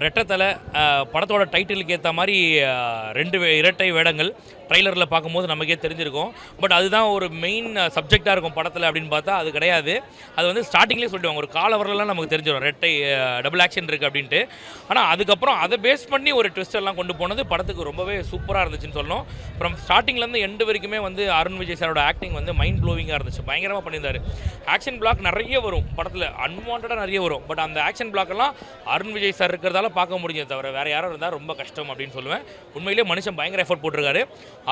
ரெட்டத்தலை படத்தோட டைட்டிலுக்கு ஏற்ற மாதிரி 2 இரட்டை வேடங்கள் ட்ரைலரில் பார்க்கும்போது நமக்கே தெரிஞ்சிருக்கும். பட் அதுதான் ஒரு மெயின் சப்ஜெக்டாக இருக்கும் படத்தில் அப்படின்னு பார்த்தா அது கிடையாது. அது வந்து ஸ்டார்டிங்லேயே சொல்லிடுவாங்க, ஒரு கால வரலாம் நமக்கு தெரிஞ்சிடும் ரெட்டை டபுள் ஆக்ஷன் இருக்குது அப்படின்ட்டு. ஆனால் அதுக்கப்புறம் அதை பேஸ் பண்ணி ஒரு ட்விஸ்ட் எல்லாம் கொண்டு போனது படத்துக்கு ரொம்பவே சூப்பராக இருந்துச்சுன்னு சொல்லணும். அப்புறம் ஸ்டார்டிங்லேருந்து எண்டு வரைக்குமே வந்து அருண் விஜய் சாரோட ஆக்டிங் வந்து மைண்ட் ப்ளோவிங்காக இருந்துச்சு, பயங்கரமாக பண்ணியிருந்தார். ஆக்ஷன் பிளாக் நிறைய வரும் படத்தில், அன்வான்டாக நிறைய வரும். பட் அந்த ஆக்ஷன் பிளாக்கெல்லாம் அருண் விஜய் சார் இருக்கிறதால பார்க்க முடிஞ்சது, தவிர வேறு யாரும் இருந்தால் ரொம்ப கஷ்டம் அப்படின்னு சொல்லுவேன். உண்மையிலேயே மனுஷன் பயங்கர எஃபர்ட் போட்டிருக்காரு.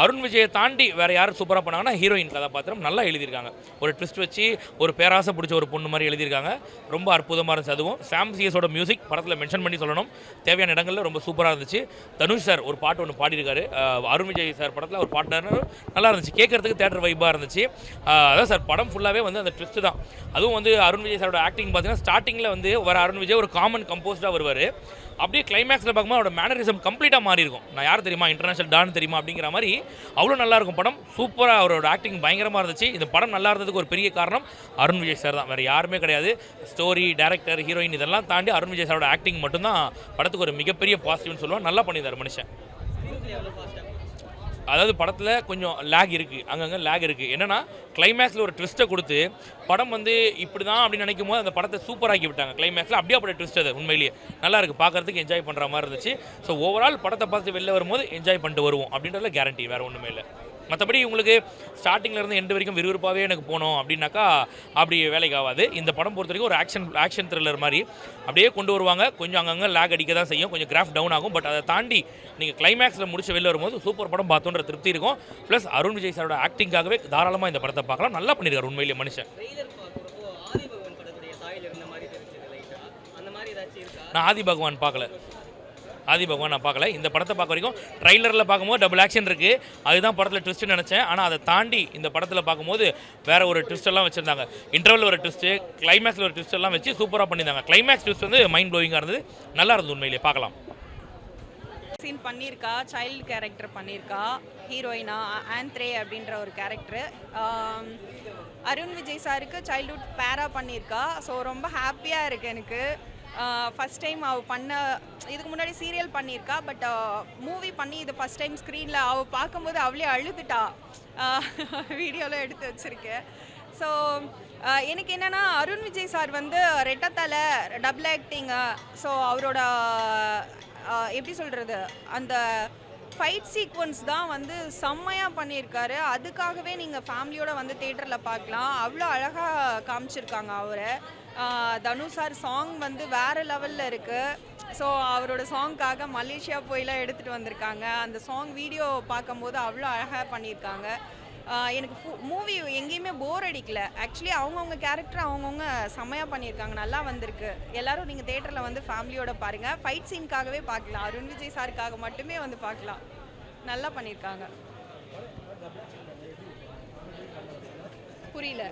அருண் விஜயை தாண்டி வேறு யார் சூப்பராக பண்ணாங்கன்னா ஹீரோயின் கதாபாத்திரம் நல்லா எழுதியிருக்காங்க. ஒரு ட்விஸ்ட் வச்சு ஒரு பேராசை பிடிச்ச ஒரு பொண்ணு மாதிரி எழுதியிருக்காங்க. ரொம்ப அற்புதமாக இருந்துச்சு. அதுவும் சாம் சிஎஸோட மியூசிக் படத்தில் மென்ஷன் பண்ணி சொல்லணும், தேவையான இடங்களில் ரொம்ப சூப்பராக இருந்துச்சு. தனுஷ் சார் ஒரு பாட்டு ஒன்று பாடியிருக்காரு அருண் விஜய் சார் படத்தில், ஒரு பாட்டு நல்லா இருந்துச்சு, கேட்குறதுக்கு தேட்டர் வைப்பாக இருந்துச்சு. அதான் சார் படம் ஃபுல்லாகவே வந்து அந்த ட்விஸ்ட்டு தான். அதுவும் வந்து அருண் விஜய் சாரோட ஆக்டிங் பார்த்தீங்கன்னா ஸ்டார்டிங்கில் வந்து வர அருண் விஜய் ஒரு காமன் கம்போஸ்டாக வருவார். அப்படியே கிளைமேக்ஸில் பார்க்கும்போது அவரோட மேனரிசம் கம்ப்ளீட்டாக மாறி இருக்கும். நான் யார் தெரியுமா, இன்டர்நேஷனல் டான் தெரியுமா அப்படிங்கிற மாதிரி அவ்வளோ நல்லாயிருக்கும் படம். சூப்பராக அவரோட ஆக்டிங் பயங்கரமாக இருந்துச்சு. இந்த படம் நல்லா இருந்ததுக்கு ஒரு பெரிய காரணம் அருண் விஜய் சார் தான், வேறு யாருமே கிடையாது. ஸ்டோரி, டேரக்டர், ஹீரோயின் இதெல்லாம் தாண்டி அருண் விஜய் சாரோட ஆக்டிங் மட்டும்தான் படத்துக்கு ஒரு மிகப்பெரிய பாசிட்டிவ்னு சொல்லுவேன். நல்லா பண்ணியிருந்தார் மனுஷன். அதாவது படத்தில் கொஞ்சம் லேக் இருக்குது, அங்கங்கே லேக் இருக்குது. என்னென்னா கிளைமேக்ஸில் ஒரு ட்விஸ்ட்டை கொடுத்து படம் வந்து இப்படி தான் அப்படின்னு நினைக்கும் போது அந்த படத்தை சூப்பராக்கி விட்டாங்க. கிளைமேக்ஸில் அப்படியே அப்படி ட்விஸ்ட், அது உண்மையிலேயே நல்லா இருக்குது, பார்க்குறதுக்கு என்ஜாய் பண்ணுற மாதிரி இருந்துச்சு. ஸோ ஓவரால் படத்தை பார்த்து வெளில வரும்போது என்ஜாய் பண்ணிட்டு வருவோம் அப்படின்றதுல கேரண்டி, வேறு ஒன்றுமே இல்லை. மற்றபடி உங்களுக்கு ஸ்டார்டிங்லேருந்து எண்டு வரைக்கும் விறுவிறுப்பாகவே எனக்கு போனோம் அப்படின்னாக்கா அப்படி வேலைக்கு ஆகாது. இந்த படம் பொறுத்த வரைக்கும் ஒரு ஆக்ஷன் த்ரில்லர் மாதிரி அப்படியே கொண்டு வருவாங்க. கொஞ்சம் அங்கங்கே லேக் அடிக்க தான் செய்யும், கொஞ்சம் கிராஃப் டவுன் ஆகும். பட் அதை தாண்டி நீங்கள் கிளைமேக்ஸில் முடிச்சு வெளில வரும்போது சூப்பர் படம் பார்த்தோன்ற திருப்தி இருக்கும். ப்ளஸ் அருண் விஜய் சாரோட ஆக்டிங்காகவே தாராளமாக இந்த படத்தை பார்க்கலாம். நல்லா பண்ணியிருக்காரு உண்மையிலேயே மனுஷன். நான் ஆதி பகவான் நான் பார்க்கல. இந்த படத்தை பார்க்க வரைக்கும் ட்ரைலரில் பார்க்கும்போது டபுள் ஆக்ஷன் இருக்குது, அதுதான் படத்தில் ட்விஸ்ட்டுன்னு நினச்சேன். ஆனால் அதை தாண்டி இந்த படத்தில் பார்க்கும்போது வேறு ஒரு ட்விஸ்டெல்லாம் வச்சுருந்தாங்க. இன்டர்வலில் ஒரு ட்விஸ்ட்டு, கிளைமேக்ஸில் ஒரு ட்விஸ்டெல்லாம் வச்சு சூப்பராக பண்ணியிருந்தாங்க. கிளைமேக்ஸ் ட்விஸ்ட் வந்து மைண்ட் ப்ளோவிங்காக இருந்தது, நல்லா இருந்தது உண்மையிலேயே, பார்க்கலாம். சீன் பண்ணியிருக்கா, சைல்டு கேரக்டர் பண்ணியிருக்கா, ஹீரோயினா ஆந்த்ரே அப்படின்ற ஒரு கேரக்டர். அருண் விஜய் சாருக்கு சைல்டுஹுட் பேரா பண்ணியிருக்கா. ஸோ ரொம்ப ஹாப்பியாக இருக்குது எனக்கு. ஃபஸ்ட் டைம் அவள் இதுக்கு முன்னாடி சீரியல் பண்ணியிருக்கா, பட் மூவி பண்ணி இது ஃபஸ்ட் டைம் ஸ்க்ரீனில் அவள் பார்க்கும்போது அவளே அழுதுட்டா. வீடியோவில் எடுத்து வச்சுருக்கேன். ஸோ எனக்கு என்னென்னா அருண் விஜய் சார் வந்து ரெட்டத்தலை டபுள் ஆக்டிங்கு. ஸோ அவரோட எப்படி சொல்கிறது, அந்த ஃபைட் சீக்வன்ஸ் தான் வந்து செம்மையாக பண்ணியிருக்காரு. அதுக்காகவே நீங்கள் ஃபேமிலியோடு வந்து தேட்டரில் பார்க்கலாம். அவ்வளோ அழகாக காமிச்சிருக்காங்க அவரை. தனுஷ் சார் சாங் வந்து வேறு லெவலில் இருக்குது. ஸோ அவரோட சாங்க்காக மலேசியா போயெலாம் எடுத்துகிட்டு வந்திருக்காங்க. அந்த சாங் வீடியோ பார்க்கும்போது அவ்வளோ அழகாக பண்ணியிருக்காங்க. எனக்கு மூவி எங்கேயுமே போர் அடிக்கல. ஆக்சுவலி அவங்கவுங்க கேரக்டர் அவங்கவுங்க செம்மையாக பண்ணியிருக்காங்க, நல்லா வந்திருக்கு. எல்லோரும் நீங்கள் தேட்டரில் வந்து ஃபேமிலியோடு பாருங்கள். ஃபைட் சீனுக்காகவே பார்க்கலாம், அருண் விஜய் சாருக்காக மட்டுமே வந்து பார்க்கலாம். நல்லா பண்ணியிருக்காங்க. புரியல.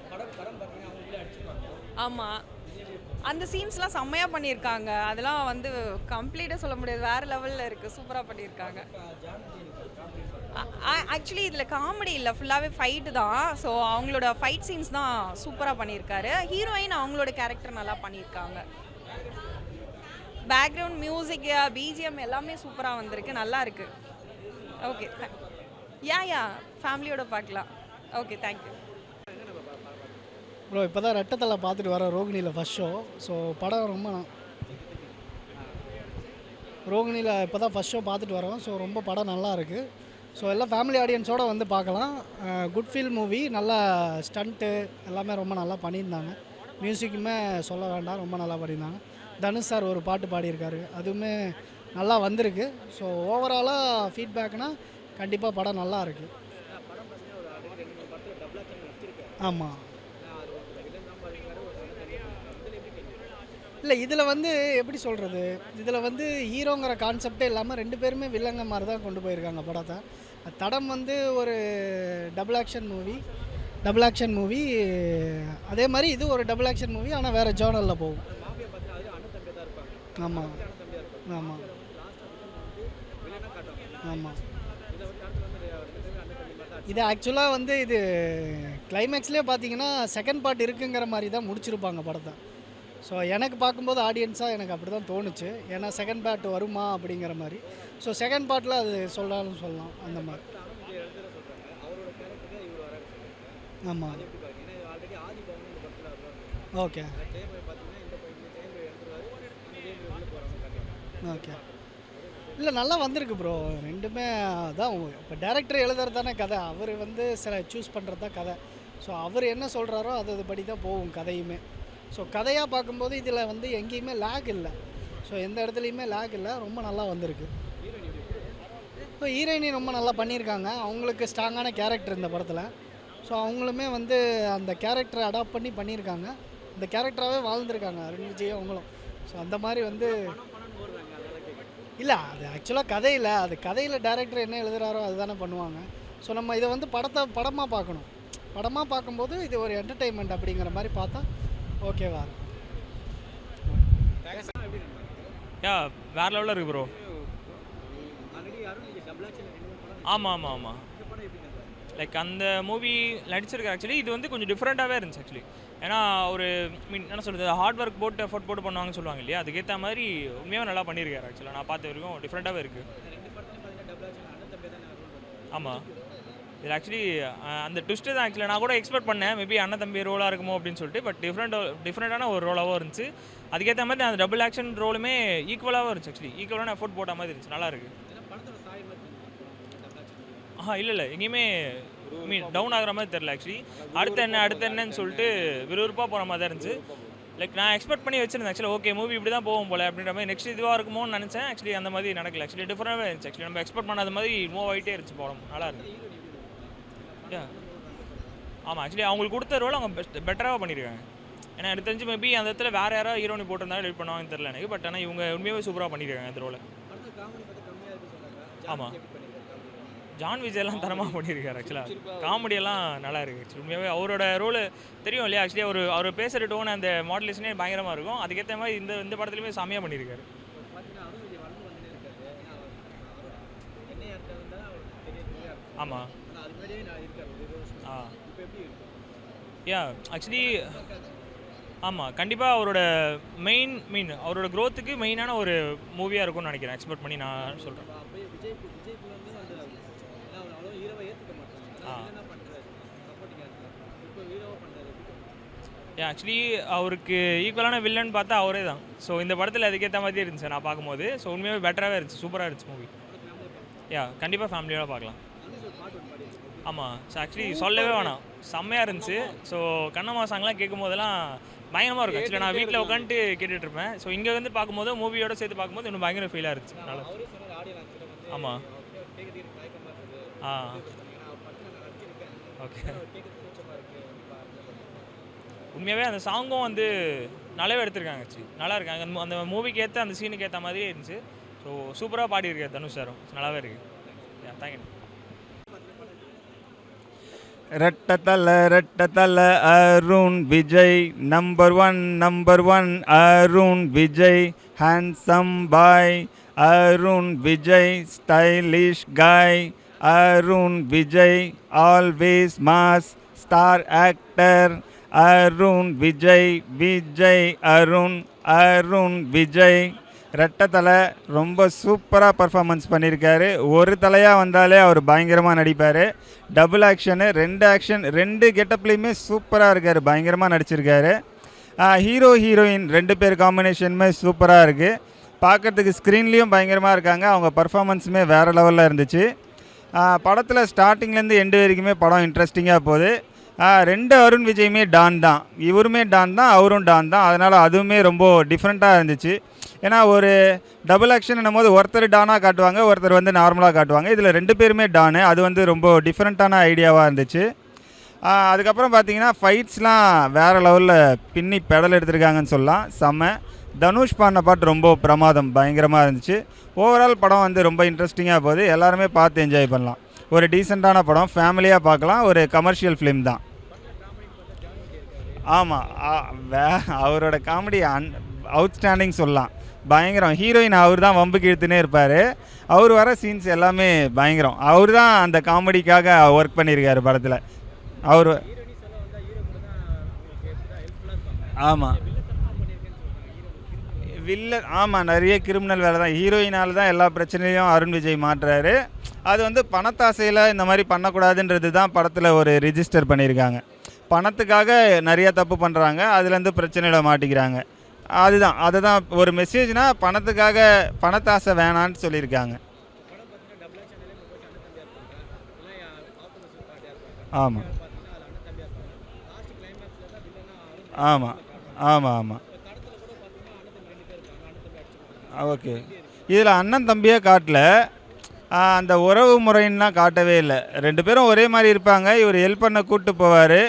ஆமாம், அந்த சீன்ஸ்லாம் செம்மையாக பண்ணியிருக்காங்க. அதெல்லாம் வந்து கம்ப்ளீட்டாக சொல்ல முடியாது, வேறு லெவலில் இருக்குது, சூப்பராக பண்ணியிருக்காங்க. ஆக்சுவலி இதில் காமெடி இல்லை, ஃபுல்லாகவே ஃபைட்டு தான். ஸோ அவங்களோட ஃபைட் சீன்ஸ் தான் சூப்பராக பண்ணியிருக்காரு. ஹீரோயின் அவங்களோட கேரக்டர் நல்லா பண்ணியிருக்காங்க. பேக்ரவுண்ட் மியூசிக், பிஜிஎம் எல்லாமே சூப்பராக வந்திருக்கு, நல்லா இருக்குது. ஓகே, யா ஃபேமிலியோட பார்க்கலாம். Okay, thank you bro. இப்போ தான் ரெட்டத்தலை பார்த்துட்டு வரோம், ரோகிணியில் ஃபஸ்ட் ஷோ. ஸோ படம் ரொம்ப ரோகிணியில் இப்போ தான் ஃபஸ்ட் ஷோ பார்த்துட்டு வரோம். ஸோ ரொம்ப படம் நல்லா இருக்குது. ஸோ எல்லாம் ஃபேமிலி ஆடியன்ஸோடு வந்து பார்க்கலாம். குட் ஃபீல் மூவி, நல்லா ஸ்டண்ட்டு எல்லாமே ரொம்ப நல்லா பண்ணியிருந்தாங்க. மியூசிக்குமே சொல்ல வேண்டாம், ரொம்ப நல்லா பண்ணியிருந்தாங்க. தனுஷ் சார் ஒரு பாட்டு பாடியிருக்காரு, அதுவுமே நல்லா வந்திருக்கு. ஸோ ஓவராலாக ஃபீட்பேக்னால் கண்டிப்பாக படம் நல்லா இருக்குது. ஆமாம், இல்லை இதில் வந்து எப்படி சொல்கிறது, இதில் வந்து ஹீரோங்கிற கான்செப்டே இல்லாமல் 2 பேருமே வில்லங்க மாதிரி தான் கொண்டு போயிருக்காங்க படத்தை. தடம் வந்து ஒரு டபுள் ஆக்ஷன் மூவி, அதே மாதிரி இது ஒரு டபுள் ஆக்ஷன் மூவி, ஆனால் வேறு ஜேர்னலில் போகும். ஆமாம் ஆமாம் ஆமாம். இது ஆக்சுவலாக வந்து இது கிளைமேக்ஸ்லேயே பார்த்தீங்கன்னா செகண்ட் பார்ட் இருக்குங்கிற மாதிரி தான் முடிச்சிருப்பாங்க படத்தை. ஸோ எனக்கு பார்க்கும்போது ஆடியன்ஸாக எனக்கு அப்படி தான் தோணுச்சு. ஏன்னா செகண்ட் பார்ட் வருமா அப்படிங்கிற மாதிரி. ஸோ செகண்ட் பார்ட்டில் அது சொல்லலாம் அந்த மாதிரி. ஆமாம். Okay okay. இல்லை நல்லா வந்திருக்கு ப்ரோ. ரெண்டுமே அதான் இப்போ டேரக்டர் எழுதுறது தானே கதை. அவர் வந்து சில சூஸ் பண்ணுறது தான் கதை. ஸோ அவர் என்ன சொல்கிறாரோ அது படி தான் போகும் கதையுமே. ஸோ கதையாக பார்க்கும்போது இதில் வந்து எங்கேயுமே லேக் இல்லை. ஸோ எந்த இடத்துலையுமே லேக் இல்லை. ரொம்ப நல்லா வந்திருக்கு. இப்போ ஹீரோயினி ரொம்ப நல்லா பண்ணியிருக்காங்க. அவங்களுக்கு ஸ்ட்ராங்கான கேரக்டர் இந்த படத்தில். ஸோ அவங்களுமே வந்து அந்த கேரக்டரை அடாப்ட் பண்ணியிருக்காங்க. அந்த கேரக்டராகவே வாழ்ந்துருக்காங்க அருண் விஜய் அவங்களும். ஸோ அந்த மாதிரி வந்து இல்லை அது ஆக்சுவலாக கதையில் அது கதையில் டேரக்டர் என்ன எழுதுகிறாரோ அதுதானே பண்ணுவாங்க. ஸோ நம்ம இதை வந்து படமாக பார்க்கணும். படமாக பார்க்கும்போது இது ஒரு என்டர்டெயின்மெண்ட் அப்படிங்கிற மாதிரி பார்த்தா ஓகேவா இருக்கும். வேறு லெவலில் இருக்குது ப்ரோ. ஆமாம் லைக் அந்த மூவி நடிச்சிருக்கு. ஆக்சுவலி இது வந்து கொஞ்சம் டிஃப்ரெண்ட்டாகவே இருந்துச்சு ஆக்சுவலி. ஏன்னா ஒரு என்ன சொல்கிறது, ஹார்ட் ஒர்க் போட்டு எஃபோர்ட் போட்டு பண்ணுவாங்கன்னு சொல்லுவாங்க இல்லையா, அதுக்கேற்ற மாதிரி உண்மையாக நல்லா பண்ணியிருக்காரு. ஆக்சுவலாக நான் பார்த்த வரைக்கும் டிஃப்ரெண்ட்டாகவே இருக்குது. ஆமாம், இதில் ஆக்சுவலி அந்த ட்விஸ்ட்டு தான் ஆக்சுவலாக நான் கூட எக்ஸ்பெக்ட் பண்ணேன் மேபி அண்ணன் தம்பி ரோலாக இருக்குமோ அப்படின்னு சொல்லிட்டு. பட் டிஃப்ரெண்ட்டான ஒரு ரோலாகவும் இருந்துச்சு. அதுக்கேற்ற மாதிரி அந்த டபுள் ஆக்ஷன் ரோலுமே ஈக்குவலாகவும் இருந்துச்சு. ஆக்சுவலி ஈக்குவலான எஃபோர்ட் போட்ட மாதிரி இருந்துச்சு. நல்லா இருக்குது. இல்லை எங்கேயுமே டவுன் ஆகிற மாதிரி தெரில. ஆக்சுவலி அடுத்து என்னன்னு சொல்லிட்டு விறுவிறுப்பாக போகிற மாதிரி தான் இருந்துச்சு. லைக் நான் எக்ஸ்பெக்ட் பண்ணி வச்சுருந்தேன் ஆக்சுவலி. ஓகே மூவி இப்படி தான் போகும் போல் அப்படின்ற மாதிரி. நெக்ஸ்ட் இதுவாக இருக்குமோன்னு நினச்சேன். ஆக்சுவலி அந்த மாதிரி நடக்கல. ஆக்சுவலி டிஃப்ரெண்டாகவே இருந்துச்சு. ஆக்சுவலி நம்ம எக்ஸ்பெக்ட் பண்ணாத மாதிரி மூவ் ஆகிட்டே இருந்துச்சு படம். நல்லா இருக்கு. ஆமாம், ஆக்சுவலி அவங்களுக்கு கொடுத்த ரோல் அவங்க பெட்டராக பண்ணியிருக்காங்க. ஏன்னா எனக்கு தெரிஞ்சு மேபி அந்த இடத்துல வேறு யாராவது ஹீரோனி போட்டிருந்தாலும் எடிட் பண்ணுவாங்கன்னு தெரியல எனக்கு. பட் ஆனால் இவங்க உண்மையாகவே சூப்பராக பண்ணியிருக்காங்க அந்த ரோலை. ஆமாம், ஜான் விஜயெல்லாம் தரமாக பண்ணியிருக்காரு. ஆக்சுவலாக காமெடியெல்லாம் நல்லா இருக்குது. ஆக்சுவலி உண்மையாகவே அவரோட ரோல் தெரியும் இல்லையா. ஆக்சுவலி அவர் பேசுகிற டோன் அந்த மாடுலேஷனே பயங்கரமாக இருக்கும். அதுக்கேற்ற மாதிரி இந்த படத்துலையுமே செம்மையாக பண்ணியிருக்காரு. ஆமாம் ஆக்சுவலி ஆமாம் கண்டிப்பாக அவரோட அவரோட க்ரோத்துக்கு மெயினான ஒரு மூவியாக இருக்கும்னு நினைக்கிறேன். எக்ஸ்பெக்ட் பண்ணி நான் சொல்கிறேன். ஆக்சுவலி அவருக்கு ஈக்குவலான வில்லன் பார்த்தா அவரே தான். ஸோ இந்த படத்தில் அதுக்கேற்ற மாதிரி இருந்துச்சு நான் பார்க்கும்போது. ஸோ உண்மையாகவே பெட்டராகவே இருந்துச்சு. சூப்பராக இருந்துச்சு மூவி. கண்டிப்பாக ஃபேமிலியோட பார்க்கலாம். ஆமாம், ஸோ ஆக்சுவலி சொல்லவே வேணாம், செம்மையாக இருந்துச்சு. ஸோ கண்ணம்மா சாங்லாம் கேட்கும் போதெல்லாம் பயங்கரமாக இருக்கும். ஆக்சுவலி நான் வீட்டில் உட்காந்துட்டு கேட்டுட்ருப்பேன். ஸோ இங்கே வந்து பார்க்கும்போது மூவியோட சேர்த்து பார்க்கும்போது இன்னும் பயங்கர ஃபீலாக இருந்துச்சு. நல்லா. ஆமாம் ஓகே. உண்மையாகவே அந்த சாங்கும் வந்து நல்லாவே எடுத்திருக்காங்க. நல்லா இருக்காங்க. அந்த மூவிக்கு ஏற்ற அந்த சீனுக்கு ஏற்ற மாதிரியே இருந்துச்சு. ஸோ சூப்பராக பாடியிருக்காரு தனுஷ் சாரும். நல்லாவே இருக்குது. Thank you. Rettathala Arun Vijay number one Arun Vijay handsome boy Arun Vijay stylish guy Arun Vijay always mass star actor Arun Vijay Arun Vijay Rettathalai ரொம்ப சூப்பராக பர்ஃபார்மன்ஸ் பண்ணியிருக்காரு. ஒரு தலையாக வந்தாலே அவர் பயங்கரமாக நடிப்பார். டபுள் ஆக்ஷனு, ரெண்டு கெட்டப்லேயுமே சூப்பராக இருக்கார். பயங்கரமாக நடிச்சிருக்காரு. ஹீரோயின் 2 பேர் காம்பினேஷனுமே சூப்பராக இருக்குது. பார்க்குறதுக்கு ஸ்க்ரீன்லேயும் பயங்கரமாக இருக்காங்க. அவங்க பர்ஃபார்மன்ஸுமே வேறு லெவலில் இருந்துச்சு. படத்தில் ஸ்டார்டிங்லேருந்து எண்டு வரைக்குமே படம் இன்ட்ரெஸ்டிங்காக போகுது. 2 அருண் விஜயுமே டான் தான். இவருமே டான் தான், அவரும் டான் தான். அதனால் அதுவுமே ரொம்ப டிஃப்ரெண்ட்டாக இருந்துச்சு. ஏன்னா ஒரு டபுள் ஆக்ஷன் போது ஒருத்தர் டானாக காட்டுவாங்க, ஒருத்தர் வந்து நார்மலாக காட்டுவாங்க. இதில் 2 பேருமே டானு. அது வந்து ரொம்ப டிஃப்ரெண்ட்டான ஐடியாவாக இருந்துச்சு. அதுக்கப்புறம் பார்த்தீங்கன்னா ஃபைட்ஸ்லாம் வேறு லெவலில் பின்னி பெடல் எடுத்திருக்காங்கன்னு சொல்லலாம். செம்ம. தனுஷ் பாடின பாட்டு ரொம்ப பிரமாதம், பயங்கரமாக இருந்துச்சு. ஓவரால் படம் வந்து ரொம்ப இன்ட்ரெஸ்டிங்காக போகுது. எல்லாருமே பார்த்து என்ஜாய் பண்ணலாம். ஒரு டீசெண்டான படம், ஃபேமிலியாக பார்க்கலாம். ஒரு கமர்ஷியல் ஃபிலிம் தான். ஆமாம், அவரோட காமெடி அவுட்ஸ்டாண்டிங் சொல்லலாம். பயங்கரம். ஹீரோயின் அவர் தான் வம்புக்கு இழுத்துனே இருப்பார். அவர் வர சீன்ஸ் எல்லாமே பயங்கரம். அவர் தான் அந்த காமெடிக்காக ஒர்க் பண்ணியிருக்காரு படத்தில். அவர் ஆமாம் வில்லன் ஆமாம், நிறைய கிரிமினல் வேலை தான். ஹீரோயினால் தான் எல்லா பிரச்சனையும் அருண் விஜய் மாட்டுறாரு. அது வந்து பணத்தாசையில் இந்த மாதிரி பண்ணக்கூடாதுன்றது தான் படத்தில் ஒரு ரிஜிஸ்டர் பண்ணியிருக்காங்க. பணத்துக்காக நிறைய தப்பு பண்ணுறாங்க, அதுலேருந்து பிரச்சனையில் மாட்டிக்கிறாங்க. அதுதான் அதுதான் ஒரு மெசேஜ்னால் பணத்துக்காக பணத்தாசை வேணான்னு சொல்லியிருக்காங்க. ஆமாம் ஆமாம் ஆமாம் ஆமாம். ஓகே, இதில் அண்ணன் தம்பியே காட்டல, அந்த உறவு முறைன்னா காட்டவே இல்லை. 2 பேரும் ஒரே மாதிரி இருப்பாங்க. இவர் ஹெல்ப் பண்ண கூப்பிட்டு போவார்,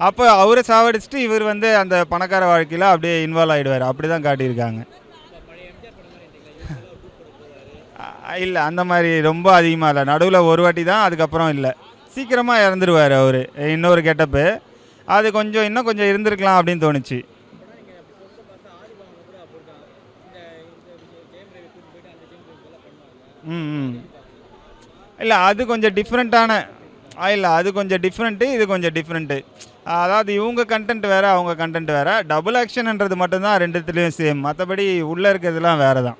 அப்போ அவரை சாவடிச்சுட்டு இவர் வந்து அந்த பணக்கார வாழ்க்கையில் அப்படியே இன்வால்வ் ஆகிடுவார். அப்படி தான் காட்டியிருக்காங்க. இல்லை, அந்த மாதிரி ரொம்ப அதிகமாக இல்லை. நடுவில் ஒரு வாட்டி தான், அதுக்கப்புறம் இல்லை. சீக்கிரமாக இறந்துருவார் அவர். இன்னொரு கெட்டப்பு அது கொஞ்சம் இன்னும் கொஞ்சம் இருந்திருக்கலாம் அப்படின்னு தோணுச்சு. ம் இல்லை, அது கொஞ்சம் டிஃப்ரெண்ட்டான இல்லை, அது கொஞ்சம் டிஃப்ரெண்ட்டு, இது கொஞ்சம் டிஃப்ரெண்ட்டு. அதாவது இவங்க கண்டென்ட் வேறு, அவங்க கண்டென்ட் வேறு. டபுள் ஆக்ஷன்ன்றது மட்டும்தான் ரெண்டுத்துலேயும் சேம், மற்றபடி உள்ளே இருக்கிறதுலாம் வேறு தான்.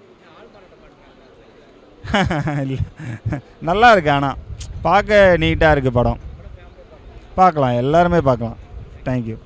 இல்லை, நல்லா இருக்கு, ஆனால் பார்க்க நீட்டாக இருக்குது படம். பார்க்கலாம், எல்லாருமே பார்க்கலாம். தேங்க்யூ.